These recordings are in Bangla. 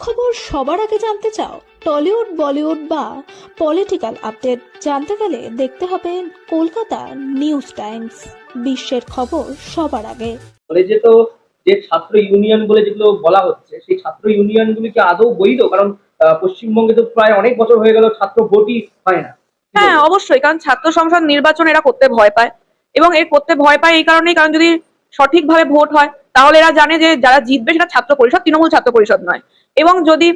খবর সবার আগে জানতে চাও? টলিউড, বলিউড বা পলিটিক্যাল আপডেট জানতে গেলে দেখতে হবে কলকাতা নিউজ টাইমস। বিশ্বের খবর সবার আগে। কলেজে তো যে ছাত্র ইউনিয়ন বলে যেগুলো বলা হচ্ছে, সেই ছাত্র ইউনিয়নগুলি কি আদৌ বৈধ? কারণ পশ্চিমবঙ্গে তো প্রায় অনেক বছর হয়ে গেল ছাত্র ভোটই হয় না। হ্যাঁ, অবশ্যই। কারণ ছাত্র সংসদ নির্বাচন এরা করতে ভয় পায়, এবং এর করতে ভয় পায় এই কারণেই, কারণ যদি সঠিকভাবে ভোট হয় তাহলে এরা জানে যে যারা জিতবে সেটা ছাত্র পরিষদ, তৃণমূল ছাত্র পরিষদ নয়। এবং যদি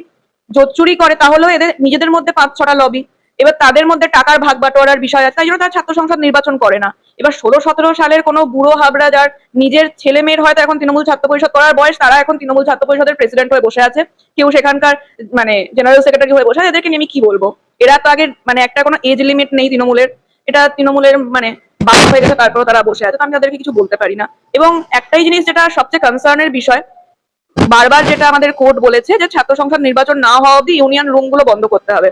জোট চুরি করে তাহলেও এদের নিজেদের মধ্যে 5-6টা লবি, এবার তাদের মধ্যে টাকার ভাগ বাটোয়ারার বিষয় আছে, তাই জন্য তারা ছাত্র সংসদ নির্বাচন করে না। এবার 16-17 সালের কোনো বুড়ো হাবড়া যার নিজের ছেলে মেয়ের হয়তো এখন তৃণমূল ছাত্র পরিষদ করার বয়স, তারা এখন তৃণমূল ছাত্র পরিষদের প্রেসিডেন্ট হয়ে বসে আছে, কেউ সেখানকার জেনারেল সেক্রেটারি হয়ে বসে আছে। এদেরকে নিয়ে আমি কি বলবো? এরা তো আগে একটা কোনো এজ লিমিট নেই তৃণমূলের, এটা তৃণমূলের বাদ হয়ে গেছে, তারপরে তারা বসে আছে, তো আমি তাদেরকে কিছু বলতে পারি না। এবং একটাই জিনিস যেটা সবচেয়ে কনসার্নের বিষয়, বারবার যেটা আমাদের কোর্ট বলেছে যে ছাত্র সংসদ নির্বাচন না হওয়া অব্দি ইউনিয়ন রুম গুলো বন্ধ করতে হবে।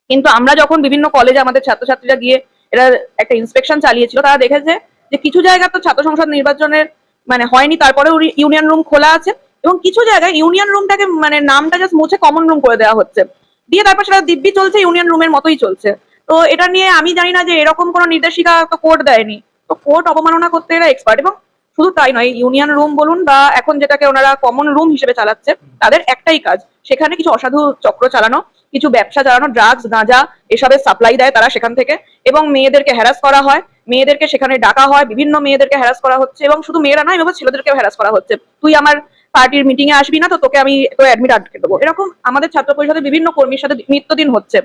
কিন্তু আমরা যখন বিভিন্ন কলেজে আমাদের ছাত্রছাত্রীরা গিয়ে এরা একটা ইন্সপেকশন চালিয়েছিল, তারা দেখেছে যে কিছু জায়গা তো ছাত্র সংসদ নির্বাচনের হয়নি, তারপরেও ইউনিয়ন রুম খোলা আছে, এবং কিছু জায়গায় ইউনিয়ন রুমটাকে নামটা জাস্ট মুছে কমন রুম করে দেওয়া হচ্ছে, দিয়ে তারপর সেটা দিব্যি চলছে, ইউনিয়ন রুমের মতোই চলছে। তো এটা নিয়ে আমি জানি না যে এরকম কোনো নির্দেশিকা তো কোর্ট দেয়নি, তো কোর্ট অবমাননা করতে এরা এক্সপার্ট। এবং শুধু তাই নয়, ইউনিয়ন রুম বলুন বা এখন যেটাকে ওনারা কমন রুম হিসেবে চালাচ্ছে, তাদের একটাই কাজ সেখানে কিছু অসাধু চক্র চালানো, কিছু ব্যবসা চালানো, ড্রাগস গাঁজা এসবের সাপ্লাই দেয় তারা সেখান থেকে, এবং মেয়েদেরকে হ্যারাস করা হয়, মেয়েদেরকে সেখানে ডাকা হয়, বিভিন্ন মেয়েদেরকে হ্যারাস করা হচ্ছে, এবং শুধু মেয়েরা নয়, এভাবে ছেলেদেরকেও হ্যারাস করা হচ্ছে। তুই আমার পার্টির মিটিং এ আসবি না তো তোকে আমি তো অ্যাডমিট আটকে দেবো, এরকম আমাদের ছাত্র পরিষদের বিভিন্ন কর্মীর সাথে নিত্যদিন হচ্ছে।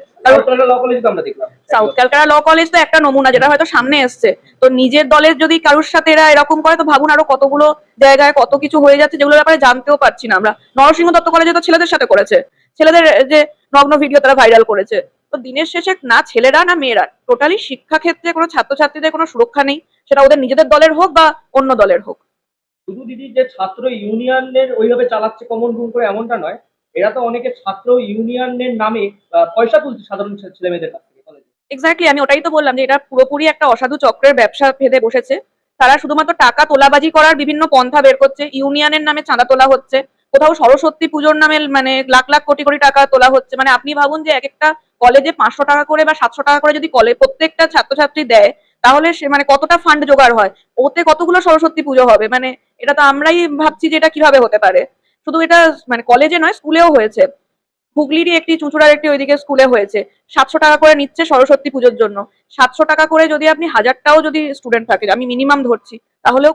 সাউথ ক্যালকাটা ল কলেজ তো একটা নমুনা, যেটা হয়তো সামনে এসছে। তো নিজের দলের যদি কারোর সাথে এরা এরকম করে, তো ভাবুন আরো কতগুলো জায়গায় কত কিছু হয়ে যাচ্ছে, যেগুলোর ব্যাপারে জানতেও পারছি না আমরা। নরসিংহ দত্ত কলেজে তো ছেলেদের সাথে করেছে, ছেলেদের যে নগ্ন ভিডিও তারা ভাইরাল করেছে। তো দিনের শেষে না ছেলেরা না মেয়েরা, টোটালি শিক্ষা ক্ষেত্রে কোনো ছাত্রছাত্রীদের কোনো সুরক্ষা নেই, সেটা ওদের নিজেদের দলের হোক বা অন্য দলের হোক। শুধু দিদি যে ছাত্র ইউনিয়নের ওইভাবে চালাচ্ছে কমন রুম করে এমনটা নয়, এরা তো অনেকে ছাত্র ইউনিয়নের নামে পয়সা তুলছে সাধারণ ছেলে মেয়েদের কাছ থেকে কলেজে। এক্স্যাক্টলি, আমি ওটাই তো বললাম যে এটা পুরোপুরি একটা অসাধু চক্রের ব্যবসা ভেদে বসেছে। তারা শুধুমাত্র টাকা তোলাবাজি করার বিভিন্ন পন্থা বের করছে, ইউনিয়নের নামে চাঁদা তোলা হচ্ছে, কোথাও সরস্বতী পুজোর নামে লাখ লাখ কোটি কোটি টাকা তোলা হচ্ছে। আপনি ভাবুন যে এক একটা কলেজে 500 টাকা করে বা 700 টাকা করে যদি প্রত্যেকটা ছাত্রছাত্রী দেয়, তাহলে সে কতটা ফান্ড জোগাড় হয়, ওতে কতগুলো সরস্বতী পুজো হবে। এটা তো আমরাই ভাবছি যে এটা কিভাবে হতে পারে। শুধু এটা কলেজে নয়, স্কুলেও হয়েছে। হুগলিরই একটি, চুঁচুড়ার একটি ওইদিকে স্কুলে হয়েছে, 700 টাকা করে নিচ্ছে সরস্বতী পুজোর জন্য। 700 টাকা করে যদি আপনি 1000টাও যদি স্টুডেন্ট থাকে, আমি মিনিমাম ধরছি, তাহলেও